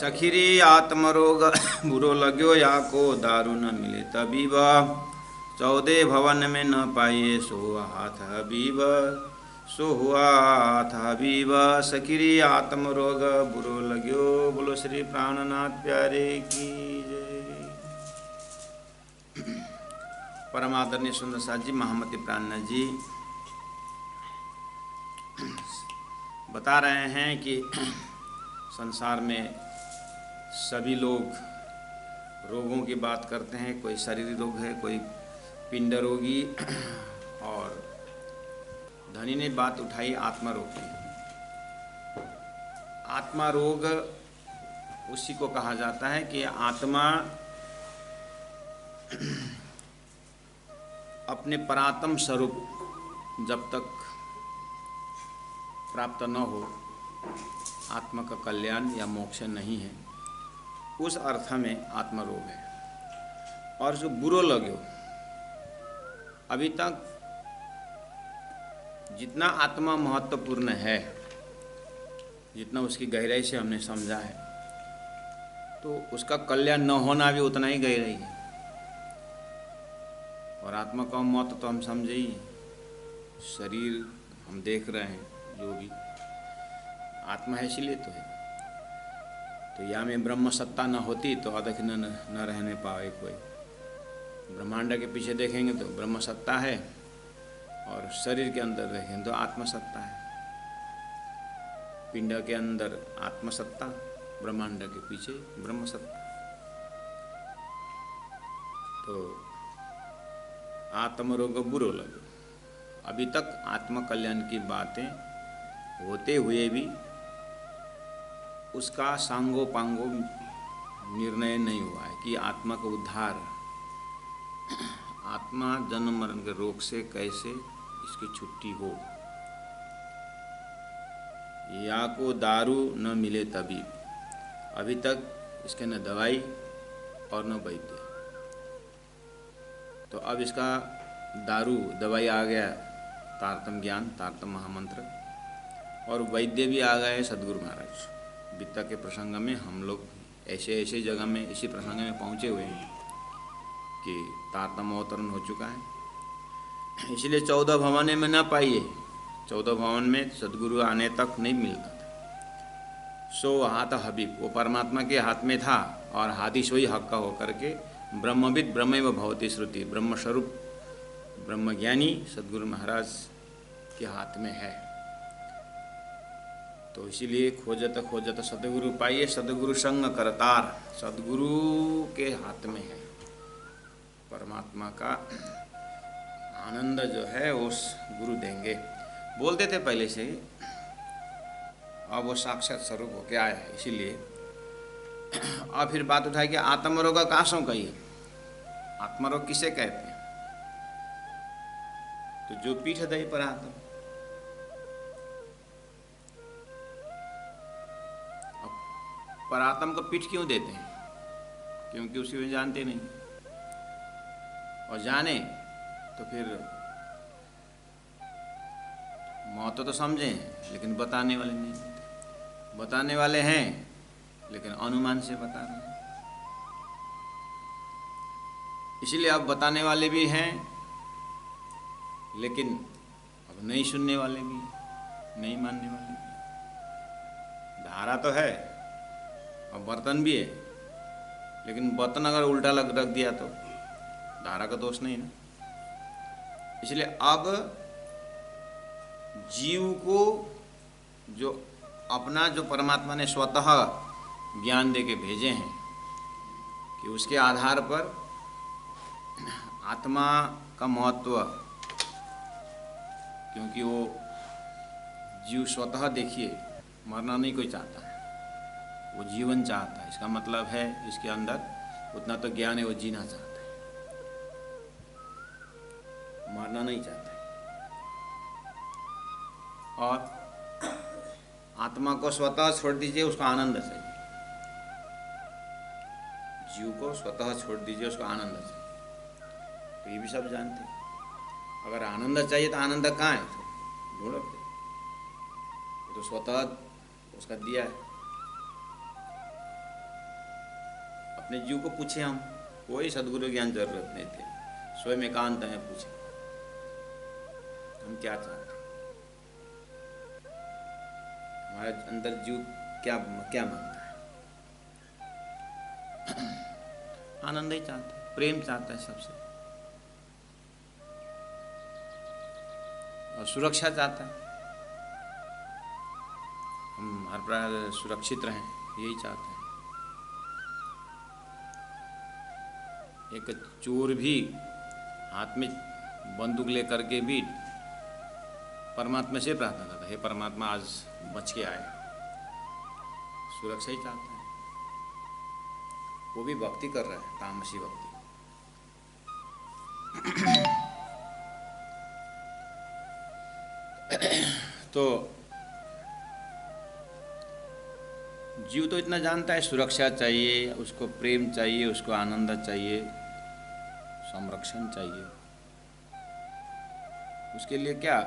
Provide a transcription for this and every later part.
सखीरी आत्मरोग बुरो लगो या को दारू न मिले तबीब 14 भवन में न पाइए सो हाथ हबीब सो हुआ हाथ हबीब सखीरी आत्मरोग बुरो लगो। बोलो श्री प्राणनाथ प्यारे की जय। परम आदरणीय सुंदर साथ जी, महामती प्राणनाथ जी बता रहे हैं कि संसार में सभी लोग रोगों की बात करते हैं। कोई शारीरिक रोग है, कोई पिंड रोगी, और धनी ने बात उठाई आत्मा रोग की। आत्मा रोग उसी को कहा जाता है कि आत्मा अपने परात्म स्वरूप जब तक प्राप्त न हो, आत्मा का कल्याण या मोक्ष नहीं है, उस अर्थ में आत्मा रोग है। और जो बुरो लगे, अभी तक जितना आत्मा महत्वपूर्ण है, जितना उसकी गहराई से हमने समझा है, तो उसका कल्याण न होना भी उतना ही गहराई है। और आत्मा का महत्व तो हम समझे ही, शरीर हम देख रहे हैं, जो भी आत्मा है इसीलिए तो है। तो या में ब्रह्म सत्ता न होती तो अदख न रहने पाए कोई। ब्रह्मांड के पीछे देखेंगे तो ब्रह्म सत्ता है, और शरीर के अंदर देखेंगे तो आत्म सत्ता है। पिंड के अंदर आत्म सत्ता, ब्रह्मांड के पीछे ब्रह्म सत्ता। तो आत्म रोग बुरो लगो। अभी तक आत्म कल्याण की बातें होते हुए भी उसका सांगो पांगो निर्णय नहीं हुआ है कि आत्मा का उद्धार, आत्मा जन्म मरण के रोग से कैसे इसकी छुट्टी हो। या को दारू न मिले तभी, अभी तक इसके न दवाई और न वैद्य। तो अब इसका दारू दवाई आ गया, तारतम ज्ञान, तारतम महामंत्र, और वैद्य भी आ गए सदगुरु महाराज। वित्ता के प्रसंग में हम लोग ऐसे ऐसे जगह में इसी प्रसंग में पहुँचे हुए हैं कि तारतम अवतरण हो चुका है। इसलिए 14 भवन में न पाइए, 14 भवन में सदगुरु आने तक नहीं मिलता था। सो हाथ हबीब, वो परमात्मा के हाथ में था, और हादिश वही हक का होकर के ब्रह्मविद ब्रह्मैव भवति श्रुति, ब्रह्मस्वरूप ब्रह्मज्ञानी सदगुरु महाराज के हाथ में है। तो इसीलिए खोजत खोजत सदगुरु पाइए, सदगुरु संग करतार, सदगुरु के हाथ में है। परमात्मा का आनंद जो है उस गुरु देंगे। बोलते थे पहले से ही, अब वो साक्षात स्वरूप होके आया है। इसीलिए अब फिर बात उठाई कि आत्मरोग का कासों कहिए, आत्मरोग किसे कहते हैं? तो जो पीठ दही पर आत्म, परात्म को पीठ क्यों देते हैं? क्योंकि उसी को जानते नहीं, और जाने तो फिर महत्व तो समझें, लेकिन बताने वाले नहीं। बताने वाले हैं लेकिन अनुमान से बता रहे हैं। इसीलिए अब बताने वाले भी हैं, लेकिन अब नहीं सुनने वाले भी, नहीं मानने वाले भी। धारा तो है और बर्तन भी है, लेकिन बर्तन अगर उल्टा रख दिया तो धारा का दोष नहीं ना। इसलिए अब जीव को जो अपना जो परमात्मा ने स्वतः ज्ञान दे के भेजे हैं, कि उसके आधार पर आत्मा का महत्व, क्योंकि वो जीव स्वतः देखिए मरना नहीं कोई चाहता है, वो जीवन चाहता है। इसका मतलब है इसके अंदर उतना तो ज्ञान है, वो जीना चाहता है, मरना नहीं चाहता है। और आत्मा को स्वतः छोड़ दीजिए, उसका आनंद चाहिए। जीव को स्वतः छोड़ दीजिए, उसका आनंद चाहिए। तो ये भी सब जानते हैं। अगर आनंद चाहिए तो आनंद कहाँ है? ढूंढते तो स्वतः उसका दिया है। अपने जीव को पूछे हम, कोई सदगुरु ज्ञान जरूरत नहीं थे, स्वयं एकांत में पूछे हम क्या चाहते हैं, हमारे अंदर जीव क्या क्या मांगता है। आनंद ही चाहता है, प्रेम चाहता है सबसे, और सुरक्षा चाहता है, हम हर प्रकार सुरक्षित रहें, यही चाहते हैं। एक चोर भी हाथ में बंदूक लेकर के भी परमात्मा से प्रार्थना करता है, हे परमात्मा आज बच के आए, सुरक्षा ही चाहता है। वो भी भक्ति कर रहा है, तामसी भक्ति। तो जीव तो इतना जानता है, सुरक्षा चाहिए उसको, प्रेम चाहिए उसको, आनंद चाहिए, संरक्षण चाहिए। उसके लिए क्या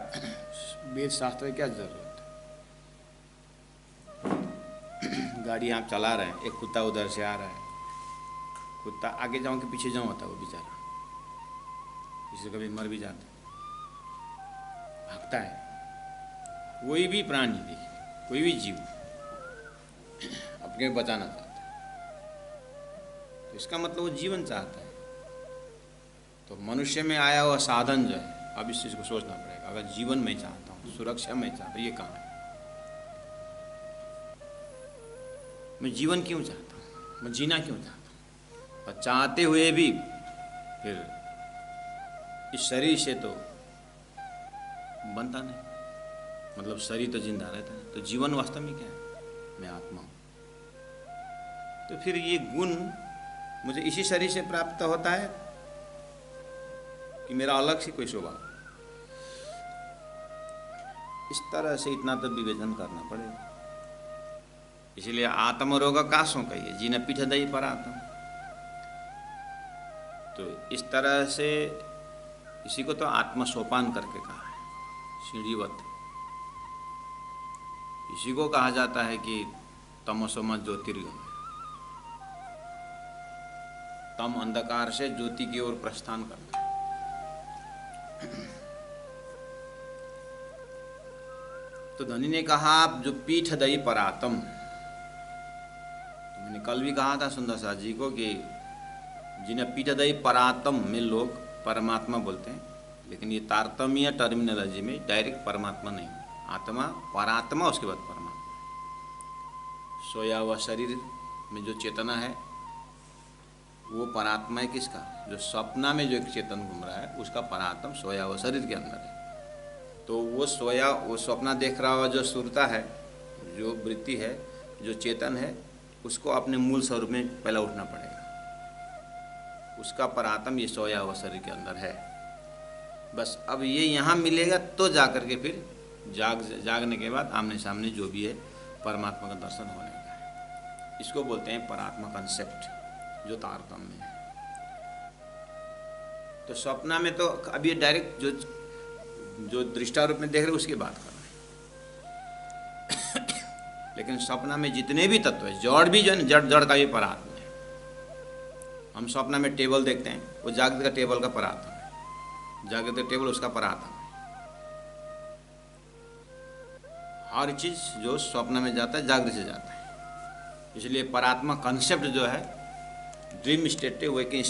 वेद शास्त्र की क्या जरूरत है। गाड़ी आप चला रहे हैं, एक कुत्ता उधर से आ रहा है, कुत्ता आगे जाऊं कि पीछे जाऊं होता है वो बेचारा, इससे कभी मर भी जाता है, भागता है। कोई भी प्राणी देखिए, कोई भी जीव अपने बचाना चाहता है, तो इसका मतलब वो जीवन चाहता है। तो मनुष्य में आया हुआ साधन जो है, अब इस चीज़ को सोचना पड़ेगा। अगर जीवन में चाहता हूँ, सुरक्षा में चाहता हूँ, ये कहाँ है? मैं जीवन क्यों चाहता हूँ, मैं जीना क्यों चाहता हूँ? और चाहते हुए भी फिर इस शरीर से तो बनता नहीं, मतलब शरीर तो जिंदा रहता है, तो जीवन वास्तव में क्या है? मैं आत्मा हूँ। तो फिर ये गुण मुझे इसी शरीर से प्राप्त होता है कि मेरा अलग से कोई स्वभाव? इस तरह से इतना तो विवेचन करना पड़ेगा। इसलिए आत्मरोग का सो कहिए, जीने पीठ दई पर आत्म। तो इस तरह से इसी को तो आत्मसोपान करके कहा है, सीढ़ीवत। इसी को कहा जाता है कि तमसोम ज्योतिर्गमय, तम अंधकार से ज्योति की ओर प्रस्थान करना है। तो धनी ने कहा जो पीठ दई परातम, तो मैंने कल भी कहा था सुंदर साथ जी को कि जिन्हें पीठ दई परातम में लोग परमात्मा बोलते हैं, लेकिन ये तारतम्य टर्मिनोलॉजी में डायरेक्ट परमात्मा नहीं, आत्मा परात्मा, उसके बाद परमात्मा। सोया हुआ शरीर में जो चेतना है वो परात्मा है किसका? जो सपना में जो एक चेतन घूम रहा है उसका परात्म सोया हुआ शरीर के अंदर है। तो वो सोया, वो सपना देख रहा हुआ जो सुरता है, जो वृत्ति है, जो चेतन है, उसको अपने मूल स्वरूप में पहले उठना पड़ेगा। उसका परात्म ये सोया हुआ शरीर के अंदर है। बस अब ये यहाँ मिलेगा तो जाकर के फिर जागने के बाद आमने सामने जो भी है परमात्मा का दर्शन होने का है। इसको बोलते हैं परात्मा कंसेप्ट, जो तारतम्य है। तो सपना में तो अब ये डायरेक्ट जो दृष्टारूप में देख रहे उसकी बात कर रहे हैं। लेकिन सपना में जितने भी तत्व है, जड़ भी जो है, जड़ का भी परात्मा है। हम सपना में टेबल देखते हैं, वो जागृत का टेबल का परात्मा है, जागृत का टेबल उसका परात्मा है। हर चीज जो स्वप्न में जाता है जागृत से जाता है। इसलिए परात्मा कंसेप्ट जो है ड्रीम स्टेट, वेकिंग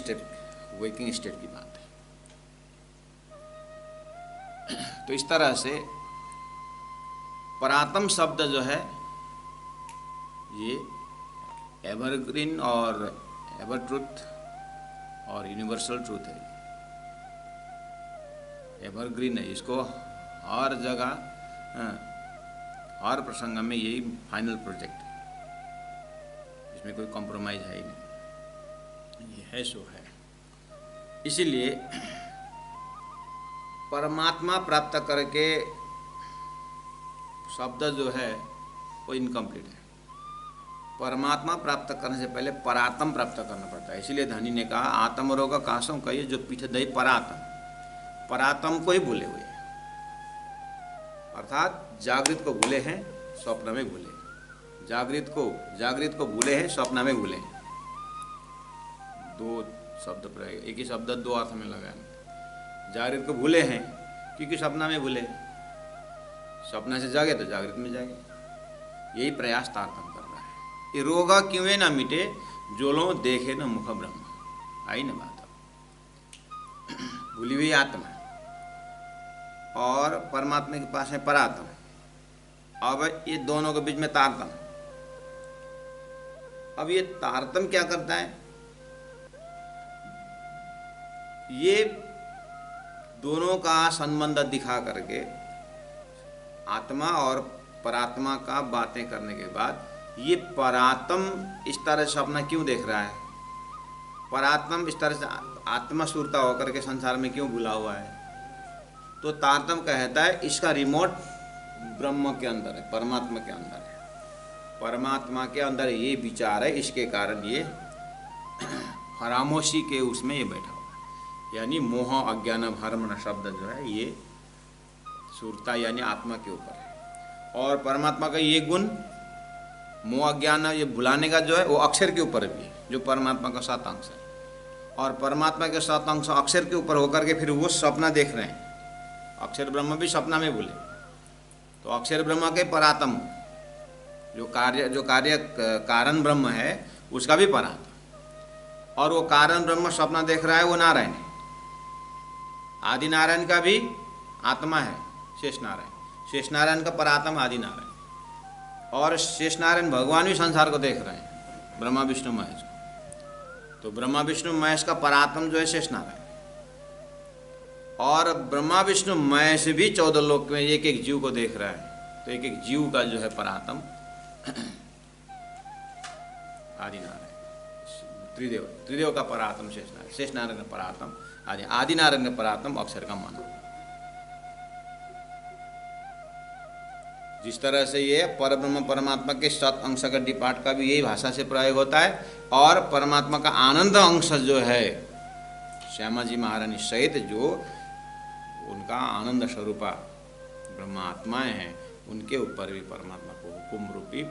स्टेट की बात है। तो इस तरह से परात्म शब्द जो है ये एवरग्रीन और एवर ट्रूथ और यूनिवर्सल ट्रूथ है। एवरग्रीन है, इसको हर जगह हर प्रसंग में यही फाइनल प्रोजेक्ट है, इसमें कोई कॉम्प्रोमाइज है ही नहीं, ये है सो है। इसीलिए परमात्मा प्राप्त करके शब्द जो है वो इनकम्प्लीट है। परमात्मा प्राप्त करने से पहले परात्म प्राप्त करना पड़ता है। इसीलिए धनी ने कहा आत्मरोग कासम कहिए जो पीठ दई परात्म, परात्म को ही भूले हुए, अर्थात जागृत को भूले हैं, स्वप्न में भूले, जागृत को भूले हैं, स्वप्न में भूले हैं। दो शब्द प्रयोग, एक ही शब्द दो अर्थ में लगाया। जागृत को भूले हैं क्योंकि सपना में भूले, सपना से जागे तो जागृत में जागे, यही प्रयास तारतम कर रहा है। ये रोगा क्यों ना मिटे, जो लो देखे न मुख ब्रह्म। आई न बात, भूली हुई आत्मा और परमात्मा के पास है परात्मा। अब ये दोनों के बीच में तारतम। अब ये तारतम क्या करता है, ये दोनों का संबंध दिखा करके आत्मा और परात्मा का बातें करने के बाद ये परात्म इस तरह से अपना क्यों देख रहा है, परात्म इस तरह से आत्मा सुरता होकर के संसार में क्यों भूला हुआ है। तो तारतम कहता है इसका रिमोट ब्रह्म के अंदर है, परमात्मा के अंदर है, परमात्मा के अंदर ये विचार है, इसके कारण ये खामोशी के उसमें ये बैठा हुआ है। यानी मोह अज्ञान भ्रम शब्द जो है ये सुरता यानी आत्मा के ऊपर है, और परमात्मा का ये गुण मोह अज्ञान ये भुलाने का जो है वो अक्षर के ऊपर भी है, जो परमात्मा का 7 अंश है। और परमात्मा के 7 अंश अक्षर के ऊपर होकर के फिर वो सपना देख रहे हैं। अक्षर ब्रह्म भी सपना में भूले, तो अक्षर ब्रह्म के परात्म जो कार्य कारण ब्रह्म है उसका भी परात्म, और वो कारण ब्रह्म सपना देख रहा है वो नारायण है। आदि नारायण का भी आत्मा है शेष नारायण, शेष नारायण का परात्म आदि नारायण, और शेष नारायण भगवान भी संसार को देख रहे हैं, ब्रह्मा विष्णु महेश। तो ब्रह्मा विष्णु महेश का परात्म जो है शेष नारायण, और ब्रह्मा विष्णु महेश भी 14 लोक में एक एक जीव को देख रहा है। तो एक एक जीव का जो है परात्म आदि नारायण, त्रिदेव का परात्म शेष नारायण, शेष नारायण का परात्म आदि नारायण का परात्म अक्षर का मन। जिस तरह से ये परब्रह्म परमात्मा के 7 अंश का डिपार्ट का भी यही भाषा से प्रयोग होता है, और परमात्मा का आनंद अंश जो है श्यामा जी महारानी सहित जो उनका आनंद स्वरूपा ब्रह्मा आत्माएं हैं, उनके ऊपर भी परमात्मा को हुकुम रूपी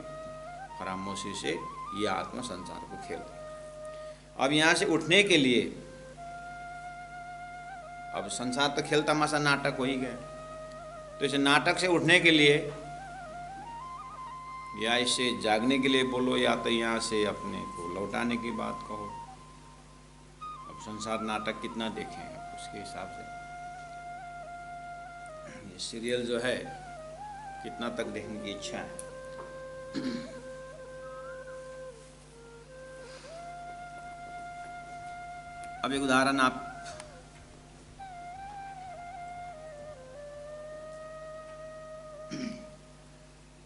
खामोशी से ये आत्मा संसार को खेल देगा। अब यहाँ से उठने के लिए, अब संसार तो खेल तमाशा नाटक हो ही गया, तो इस नाटक से उठने के लिए या इससे जागने के लिए बोलो, या तो यहाँ से अपने को लौटाने की बात कहो। अब संसार नाटक कितना देखें उसके हिसाब से ये सीरियल जो है कितना तक देखने की इच्छा है। अब एक उदाहरण, आप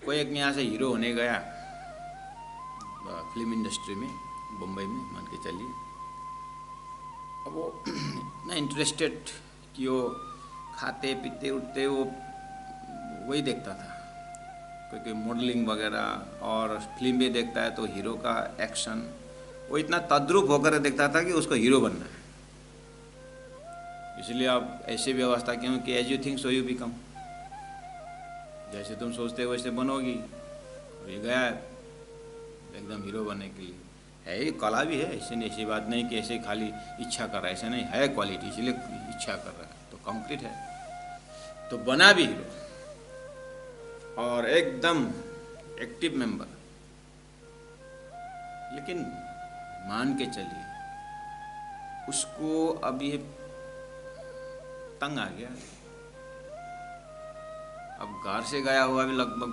कोई एक यहाँ से हीरो होने गया फिल्म इंडस्ट्री में, मुंबई में मान के चलिए। अब वो इतना इंटरेस्टेड कि वो खाते पीते उठते वो वही देखता था, क्योंकि मॉडलिंग वगैरह, और फिल्म भी देखता है तो हीरो का एक्शन वो इतना तद्रुप होकर देखता था कि उसको हीरो बनना है। इसलिए अब ऐसी व्यवस्था क्यों कि as you think so you become, जैसे तुम सोचते हो वैसे बनोगी। और ये गया एकदम हीरो बनने के लिए, है ये कला भी है, ऐसे नहीं, ऐसी बात नहीं कि ऐसे खाली इच्छा कर रहा है, ऐसे नहीं है, क्वालिटी इसलिए इच्छा कर रहा है, तो कंक्रीट है। तो बना भी हीरो और एकदम एक्टिव मेंबर। लेकिन मान के चलिए उसको अब ये तंग आ गया, अब घर से गया हुआ भी लगभग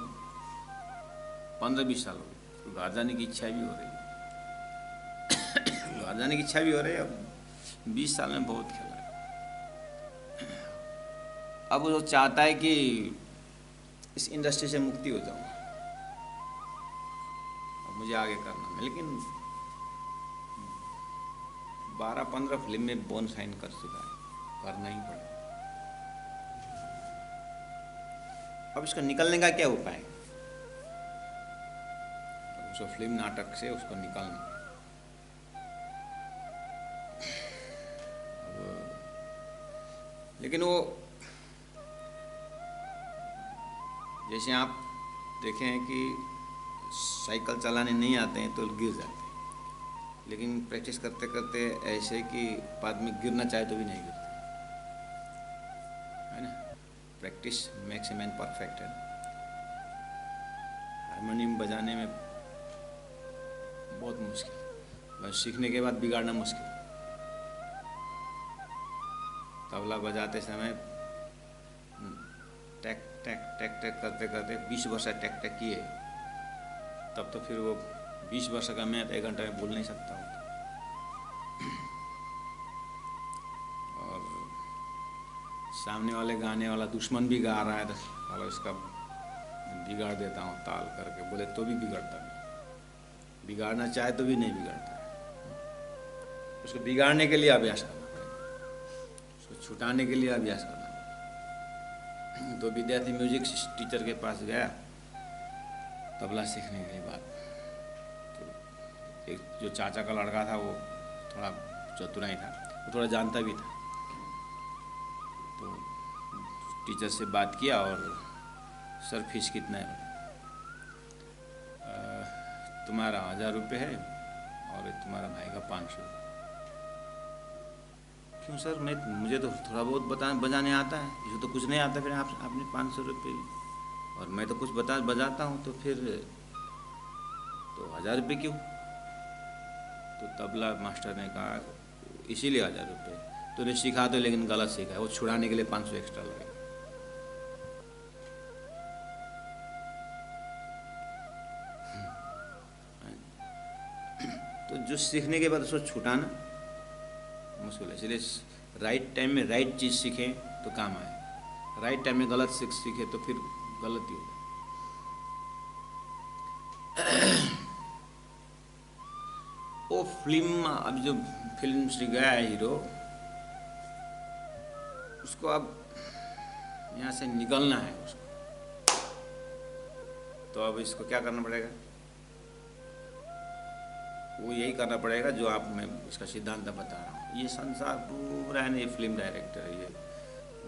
15-20 साल हो गए, तो घर जाने की इच्छा भी हो रही है, घर जाने की इच्छा भी हो रही है। अब 20 साल में बहुत खेला है, अब वो चाहता है कि इस इंडस्ट्री से मुक्ति हो जाऊँ, अब मुझे आगे करना है। लेकिन 12-15 फिल्म में बोन साइन कर चुका है, करना ही पड़ा। अब इसका निकलने का क्या उपाय है? उसको फिल्म नाटक से उसको निकालना। लेकिन वो जैसे आप देखें कि साइकिल चलाने नहीं आते हैं तो गिर जाते हैं, लेकिन प्रैक्टिस करते करते ऐसे कि आदमी गिरना चाहे तो भी नहीं गिरता, है ना। Practice makes a man perfect, है ना। हारमोनियम बजाने में बहुत मुश्किल, बस सीखने के बाद बिगाड़ना मुश्किल। तबला बजाते समय टैक टैक टैक टैक करते करते 20 वर्ष टैक टैक किए, तब तो फिर वो 20 वर्ष का मैं 1 घंटे में भूल नहीं सकता हूँ। और सामने वाले गाने वाला दुश्मन भी गा रहा है तो साला इसका बिगाड़ देता हूँ ताल करके, बोले तो भी बिगड़ता नहीं, बिगाड़ना चाहे तो भी नहीं बिगड़ता है। उसको बिगाड़ने के लिए अभ्यास करना पड़ेगा, उसको छुटाने के लिए अभ्यास करना पड़ेगा। तो विद्यार्थी म्यूजिक टीचर के पास गया तबला सीखने के बाद, तो एक जो चाचा का लड़का था वो थोड़ा चतुराई था, वो थोड़ा जानता भी था, तो टीचर से बात किया और सर फीस कितना है? तुम्हारा 1000 रुपये है और तुम्हारा भाई का 500। क्यों सर, मुझे तो थोड़ा बहुत बजाने आता है, इसे तो कुछ नहीं आता, फिर आपने 500 रुपये, और मैं तो कुछ बजाता हूँ, तो फिर तो 1000 रुपये क्यों? तो तबला मास्टर ने कहा इसीलिए 1000 रुपये, तूने सीखा तो लेकिन गलत सीखा है, वो छुड़ाने के लिए 500 एक्स्ट्रा लगेगा। तो जो सीखने के बाद उसको छुटाना मुश्किल है, इसलिए राइट टाइम में राइट चीज़ सीखें तो काम आए, राइट टाइम में गलत सीखे तो फिर गलत ही होगा। वो फिल्म, अब जो फिल्म से गया है हीरो, उसको अब यहाँ से निकलना है उसको, तो अब इसको क्या करना पड़ेगा? वो यही करना पड़ेगा जो आप, मैं इसका सिद्धांत बता रहा हूँ। ये संसार पूरा है ना, ये फिल्म डायरेक्टर है, ये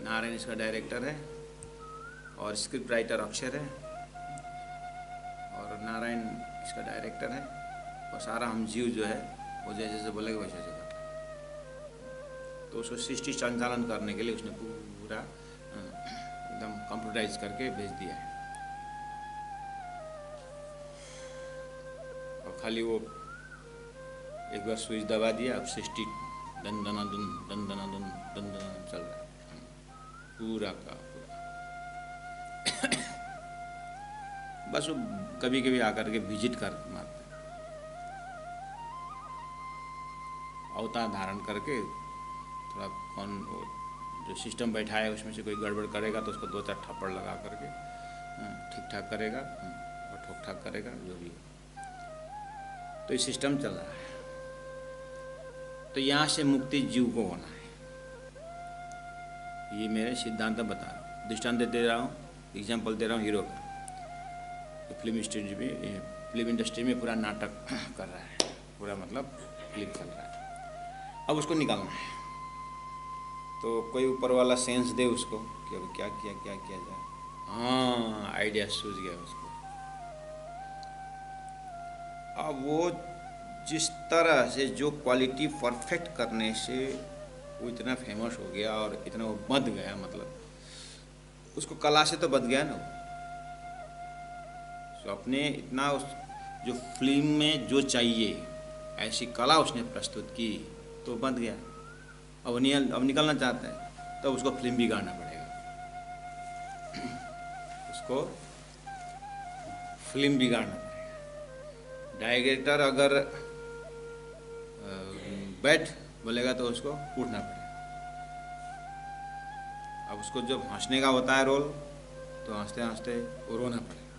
नारायण इसका डायरेक्टर है और स्क्रिप्ट राइटर अक्षर है और नारायण इसका डायरेक्टर है, और सारा हम जीव जो है वो जैसे जैसे बोलेगा वैसे वैसे करता है। तो उसको सृष्टि संचालन करने के लिए उसने पूरा एकदम कंप्यूटराइज करके भेज दिया है, और खाली वो एक बार स्विच दबा दिया, अब सृष्टि दन दना दन चल रहा है पूरा का पूरा। बस वो कभी कभी आकर के विजिट कर मारते, अवतार धारण करके थोड़ा कौन जो सिस्टम बैठा है उसमें से कोई गड़बड़ करेगा तो उसको 2-4 थप्पड़ लगा करके ठीक ठाक करेगा और ठोक ठाक करेगा, जो भी। तो ये सिस्टम चल रहा है। तो यहाँ से मुक्ति जीव को होना है, ये मेरे सिद्धांत बता रहा हूँ, दृष्टांत दे रहा हूँ, एग्जाम्पल दे रहा हूँ हीरो का। तो फिल्म इंडस्ट्री में पूरा नाटक कर रहा है, पूरा मतलब फिल्म चल रहा है, अब उसको निकालना है। तो कोई ऊपर वाला सेंस दे उसको कि अब क्या किया जाए। हाँ, आइडिया सूझ गया उसको। अब वो जिस तरह से जो क्वालिटी परफेक्ट करने से वो इतना फेमस हो गया और इतना वो बंध गया, मतलब उसको कला से तो बंध गया ना। तो अपने इतना उस जो फिल्म में जो चाहिए ऐसी कला उसने प्रस्तुत की तो बंध गया। अब निकलना चाहता है तो उसको फिल्म बिगाड़ना पड़ेगा, उसको फिल्म बिगाड़ना पड़ेगा। डायरेक्टर अगर बैठ बोलेगा तो उसको उठना पड़ेगा। अब उसको जब हंसने का होता है रोल तो हंसते हंसते वो रोना पड़ेगा,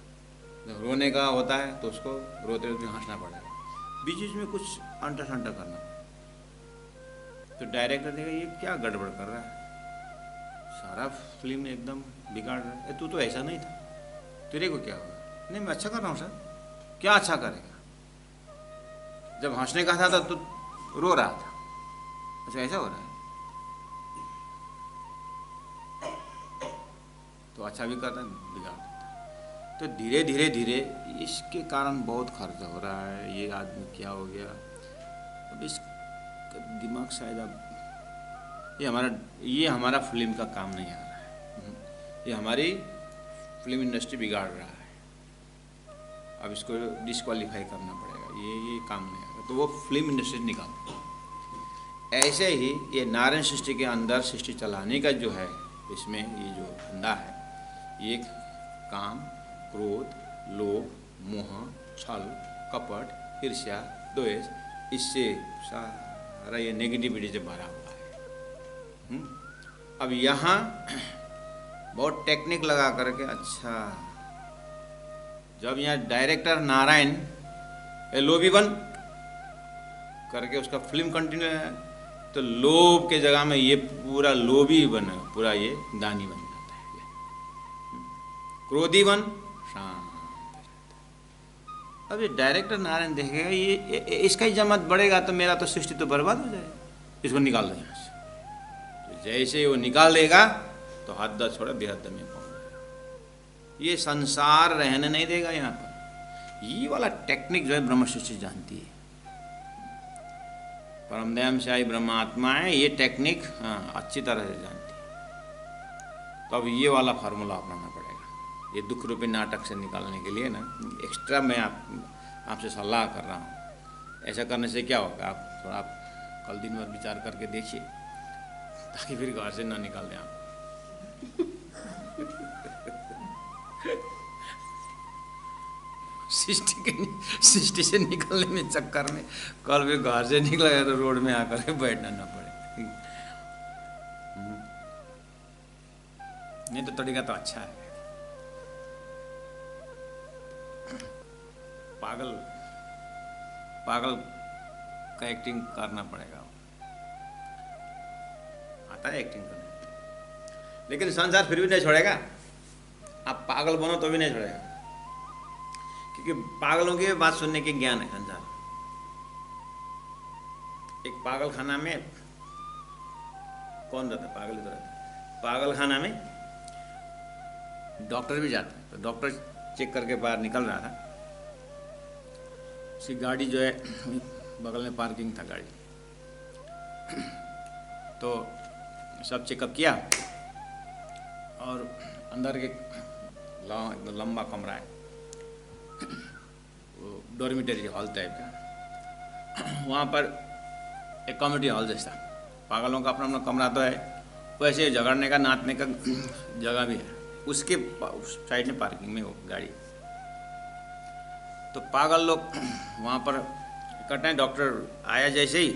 जब रोने का होता है तो उसको रोते रोते हंसना पड़ेगा, बीच बीच में कुछ अंटा संटा करना। तो डायरेक्टर देगा ये क्या गड़बड़ कर रहा है, सारा फिल्म एकदम बिगाड़ रहा है, तू तो ऐसा नहीं था, तेरे को क्या होगा? नहीं, मैं अच्छा कर रहा हूँ सर। क्या अच्छा करेगा? जब हंसने का था तो रो रहा था। अच्छा, ऐसा हो रहा है तो अच्छा भी करता है, बिगाड़ देता है। तो धीरे धीरे इसके कारण बहुत खर्च हो रहा है। ये आदमी क्या हो गया, अब इस दिमाग शायद अब ये हमारा फिल्म का काम नहीं आ रहा है, ये हमारी फिल्म इंडस्ट्री बिगाड़ रहा है, अब इसको डिस्क्वालीफाई करना पड़ेगा, ये काम नहीं आ रहा, तो वो फिल्म इंडस्ट्री निकाल। ऐसे ही ये नारायण सृष्टि के अंदर सृष्टि चलाने का जो है, इसमें ये जो धंधा है, ये काम, क्रोध, लोभ, मोह, छल, कपट, ईर्ष्या, द्वेष, इससे सारा ये नेगेटिविटी से भरा हुआ है। अब यहाँ बहुत टेक्निक लगा करके, अच्छा जब यहाँ डायरेक्टर नारायण लोभी बन करके उसका फिल्म कंटिन्यू है, तो लोभ के जगह में ये पूरा लोभी बन, पूरा ये दानी बन जाता है, क्रोधी बन शांत। अब ये डायरेक्टर नारायण देखेगा, ये इसका ही जमात बढ़ेगा तो मेरा तो सृष्टि तो बर्बाद हो जाएगा, इसको निकाल दो यहाँ से। तो जैसे वो निकाल देगा तो हद छोड़ा बेहद में पहुंच जाएगा, ये संसार रहने नहीं देगा यहाँ पर। ये वाला टेक्निक जो है ब्रह्म सृष्टि जानती है, परमदयाम से आई ब्रह्मात्मा है, ये टेक्निक अच्छी तरह से जानती है। तो अब ये वाला फार्मूला अपनाना पड़ेगा, ये दुख रूपी नाटक से निकालने के लिए ना। एक्स्ट्रा मैं आपसे सलाह कर रहा हूँ, ऐसा करने से क्या होगा, आप थोड़ा कल दिन भर विचार करके देखिए, ताकि फिर घर से ना निकाल दें आप। सृष्टि से निकलने में चक्कर में कल फिर घर से निकला तो रोड में आकर के बैठना ना पड़े। नहीं तो तरीका तो अच्छा है। पागल का एक्टिंग करना पड़ेगा, आता है एक्टिंग करने, लेकिन संसार फिर भी नहीं छोड़ेगा। आप पागल बनो तो भी नहीं छोड़ेगा, क्योंकि पागलों की बात सुनने के ज्ञान है संसार। एक पागल खाना में कौन रहता है, पागल तो रहता है। पागल खाना में डॉक्टर भी जाता है, तो डॉक्टर चेक करके बाहर निकल रहा था, उसकी गाड़ी जो है बगल में पार्किंग था गाड़ी, तो सब चेकअप किया और अंदर के एकदम लंबा कमरा है, वो डॉर्मिटरी हॉल टाइप का, वहाँ पर एक कम्युनिटी हॉल जैसा, पागलों का अपना अपना कमरा तो है, वैसे झगड़ने का नाचने का जगह भी है, उसके साइड में पार्किंग में वो गाड़ी। तो पागल लोग वहाँ पर इकट्ठे हैं। डॉक्टर आया, जैसे ही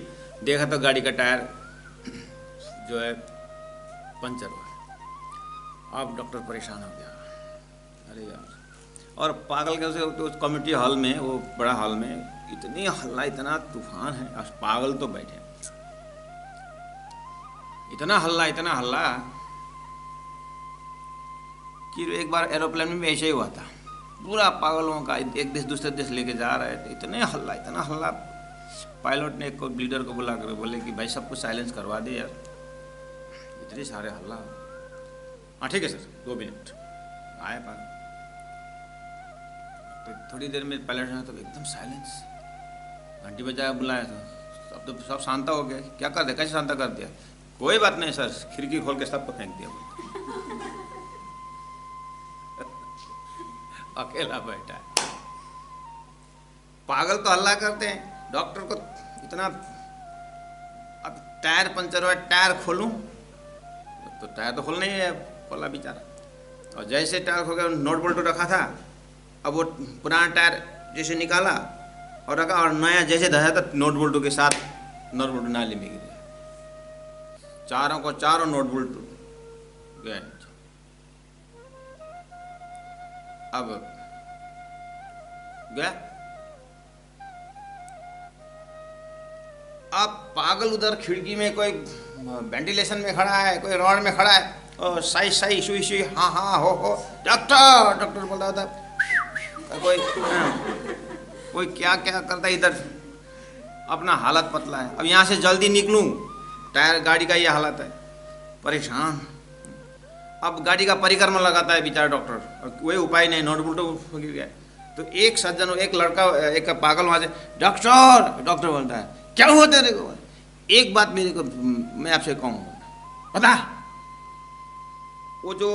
देखा तो गाड़ी का टायर जो है पंचर हुआ। अब डॉक्टर परेशान हो गया, अरे यार। और पागल के उस कम्युनिटी हॉल में, वो बड़ा हॉल में इतनी हल्ला, इतना तूफान है, आज पागल तो बैठे, इतना हल्ला कि एक बार एरोप्लेन में भी ऐसे ही हुआ था, पूरा पागलों का एक देश दूसरे देश लेके जा रहे थे, इतना हल्ला। पायलट ने एक लीडर को बुला कर बोले कि भाई सब कुछ साइलेंस करवा दे यार, इतने सारे हल्ला। हाँ ठीक है सर, 2 मिनट आए पागल। तो थोड़ी देर में पायलट आया तो एकदम साइलेंस, घंटी बजाया, बुलाया था, अब तो सब शांता हो गया। क्या कर दिया, कैसे शांता कर दिया? कोई बात नहीं सर, खिड़की खोल के सबको फेंक दिया। अकेला बैठा है। पागल तो हल्ला करते हैं, डॉक्टर को इतना, अब टायर पंचर हुआ, टायर खोलूं तो टायर तो खोलना ही है बोला बेचारा। और जैसे टायर खो गया, नोट बोल्ट रखा था, अब वो पुराना टायर जैसे निकाला और रखा, और नया जैसे धरा था, नोट बोल्टों के साथ नोट बोल्ट नाली में गिर गया। चारों नोट बोल्ट गए। अब गया, अब पागल उधर खिड़की में, कोई वेंटिलेशन में खड़ा है, कोई रॉड में खड़ा है, और साई सुई हाँ हो डॉक्टर बोल रहा था। कोई क्या करता है इधर, अपना हालत पतला है। अब यहाँ से जल्दी निकलूं, टायर गाड़ी का ये हालत है, परेशान। अब गाड़ी का परिक्रमा लगाता है बेचारा डॉक्टर, वही उपाय नहीं, नोट बोल्ट हो गया। तो एक सज्जन, एक लड़का, एक पागल वहाँ से, डॉक्टर बोलता है, क्या हुआ तेरे को? एक बात मेरे को मैं आपसे कहूँगा, बता, वो जो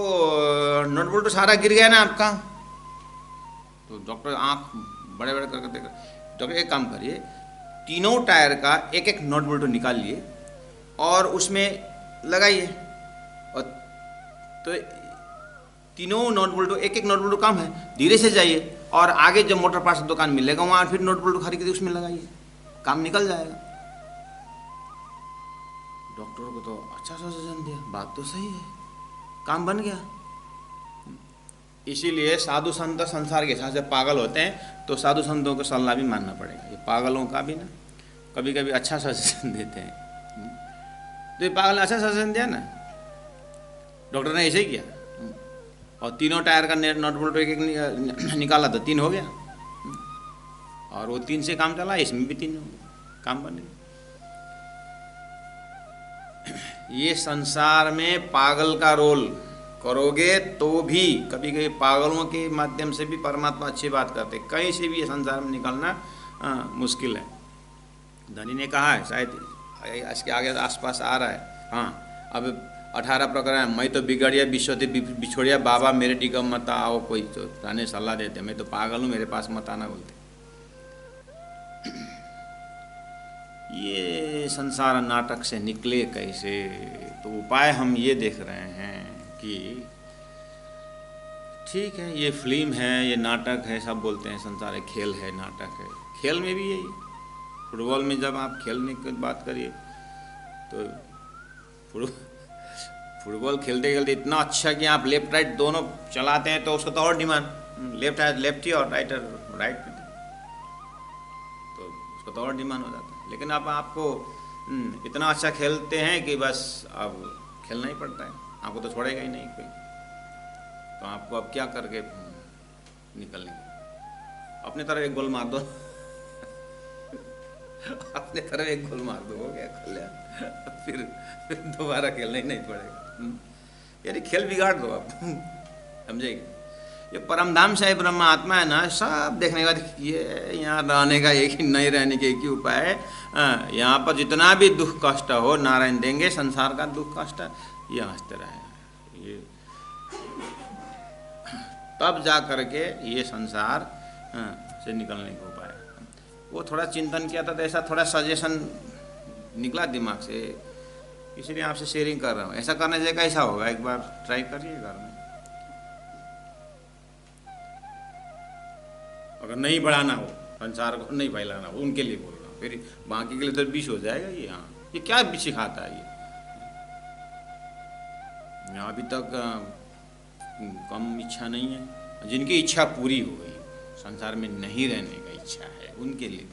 नट बोल्ट सारा गिर गया ना आपका? तो डॉक्टर आंख बड़े बड़े करके देख रहा। डॉक्टर एक काम करिए, तीनों टायर का एक एक नट बोल्ट निकालिए और उसमें लगाइए, और तो तीनों नट बोल्ट, एक एक नट बोल्ट काम है, धीरे से जाइए और आगे जब मोटर पार्ट्स दुकान मिलेगा वहाँ फिर नट बोल्ट खरीद के उसमें लगाइए, काम निकल जाएगा। डॉक्टर को तो अच्छा सजेशन दिया, बात तो सही है, काम बन गया। इसीलिए साधु संत संसार के हिसाब से पागल होते हैं, तो साधु संतों को सलाह भी मानना पड़ेगा। ये पागलों का भी ना कभी कभी अच्छा सजेशन देते हैं। तो ये पागल ने अच्छा सजेशन दिया ना, डॉक्टर ने ऐसे ही किया, और तीनों टायर का नट बोल्ट एक एक निकाला तो 3 हो गया, और वो 3 से काम चला, इसमें भी 3 हो गया, काम बन गया। ये संसार में पागल का रोल करोगे तो भी कभी कभी पागलों के माध्यम से भी परमात्मा अच्छी बात करते, कहीं से भी ये संसार में निकलना मुश्किल है। धनी ने कहा है, शायद इसके आगे आसपास आ रहा है, हाँ, अब 18 प्रकरण, मैं तो बिगड़िया विश्वति बिछोड़िया बाबा मेरे टिकम मत आओ, कोई तो राने सलाह देते, मैं तो पागल हूँ, मेरे पास मत आना बोलते। ये संसार नाटक से निकले कैसे? तो उपाय हम ये देख रहे हैं कि ठीक है, ये फिल्म है, ये नाटक है, सब बोलते हैं संसार एक खेल है, नाटक है। खेल में भी यही, फुटबॉल में जब आप खेलने की बात करिए तो फुटबॉल खेलते खेलते इतना अच्छा कि आप लेफ्ट राइट दोनों चलाते हैं तो उसको तो और डिमांड, लेफ्ट है लेफ्ट ही और राइट राइट, तो उसको तो और डिमांड हो जाता है। लेकिन अब आपको इतना अच्छा खेलते हैं कि बस अब खेलना ही पड़ता है, आपको तो छोड़ेगा ही नहीं कोई, तो आपको अब क्या करके निकलने, अपने तरफ एक गोल मार दो अपने तरफ एक गोल मार दो, हो गया, खेल लिया, फिर दोबारा खेलना ही नहीं पड़ेगा। यानी खेल बिगाड़ दो आप समझेंगे। ये परमधाम साहिब ब्रह्म आत्मा है ना, सब देखने के बाद ये यहाँ रहने का एक ही, नहीं रहने के एक ही उपाय है, यहाँ पर जितना भी दुख कष्ट हो नारायण देंगे, संसार का दुख कष्ट ये हंसते रहे, ये तब जा करके ये संसार से निकलने का उपाय। वो थोड़ा चिंतन किया था तो ऐसा थोड़ा सजेशन निकला दिमाग से, इसलिए आपसे शेयरिंग कर रहा हूँ। ऐसा करने से कैसा होगा, एक बार ट्राई करिए घर में, अगर नहीं बढ़ाना हो, संसार को नहीं फैलाना हो, उनके लिए बोल रहा हूँ, फिर बाकी के लिए तो विष हो जाएगा ये। हाँ, ये क्या विष सिखाता है ये अभी तक कम इच्छा नहीं है, जिनकी इच्छा पूरी हो गई, संसार में नहीं रहने का इच्छा है, उनके लिए